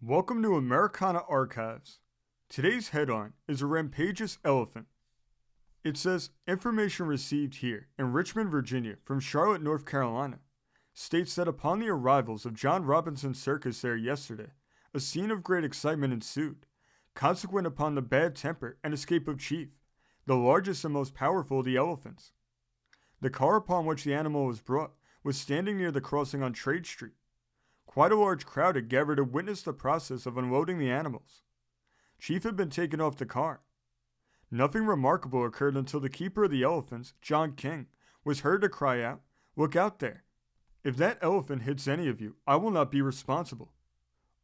Welcome to Americana Archives. Today's headline is a rampageous elephant. It says, information received here in Richmond, Virginia from Charlotte, North Carolina, states that upon the arrivals of John Robinson's circus there yesterday, a scene of great excitement ensued, consequent upon the bad temper and escape of Chief, the largest and most powerful of the elephants. The car upon which the animal was brought was standing near the crossing on Trade Street. Quite a large crowd had gathered to witness the process of unloading the animals. Chief had been taken off the car. Nothing remarkable occurred until the keeper of the elephants, John King, was heard to cry out, "Look out there! If that elephant hits any of you, I will not be responsible."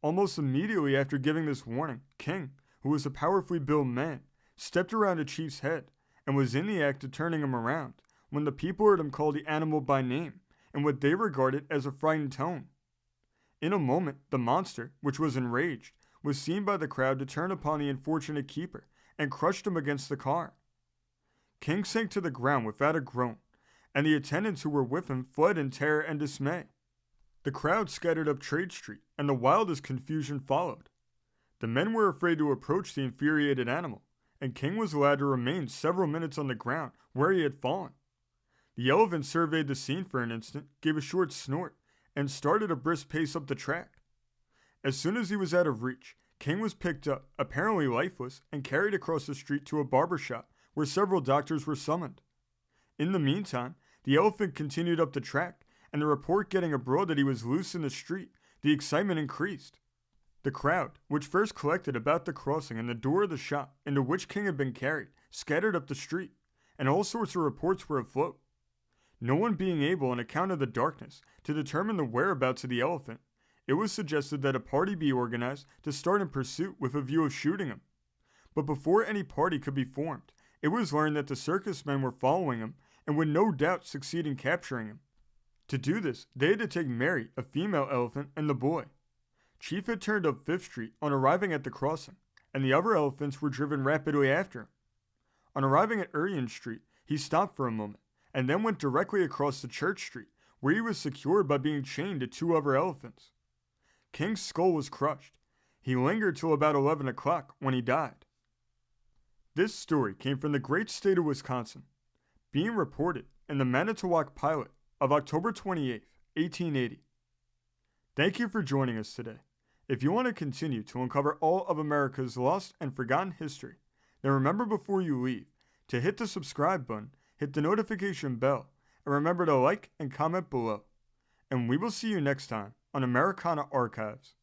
Almost immediately after giving this warning, King, who was a powerfully built man, stepped around the chief's head and was in the act of turning him around when the people heard him call the animal by name in what they regarded as a frightened tone. In a moment, the monster, which was enraged, was seen by the crowd to turn upon the unfortunate keeper and crushed him against the car. King sank to the ground without a groan, and the attendants who were with him fled in terror and dismay. The crowd scattered up Trade Street, and the wildest confusion followed. The men were afraid to approach the infuriated animal, and King was allowed to remain several minutes on the ground where he had fallen. The elephant surveyed the scene for an instant, gave a short snort, and started a brisk pace up the track. As soon as he was out of reach, King was picked up, apparently lifeless, and carried across the street to a barber shop where several doctors were summoned. In the meantime, the elephant continued up the track, and the report getting abroad that he was loose in the street, the excitement increased. The crowd, which first collected about the crossing and the door of the shop into which King had been carried, scattered up the street, and all sorts of reports were afloat. No one being able, on account of the darkness, to determine the whereabouts of the elephant, it was suggested that a party be organized to start in pursuit with a view of shooting him. But before any party could be formed, it was learned that the circus men were following him and would no doubt succeed in capturing him. To do this, they had to take Mary, a female elephant, and the boy. Chief had turned up 5th Street on arriving at the crossing, and the other elephants were driven rapidly after him. On arriving at Urian Street, he stopped for a moment, and then went directly across to Church Street, where he was secured by being chained to 2 other elephants. King's skull was crushed. He lingered till about 11 o'clock, when he died. This story came from the great state of Wisconsin, being reported in the Manitowoc Pilot of October 28, 1880. Thank you for joining us today. If you want to continue to uncover all of America's lost and forgotten history, then remember before you leave to hit the subscribe button, hit the notification bell, and remember to like and comment below. And we will see you next time on Americana Archives.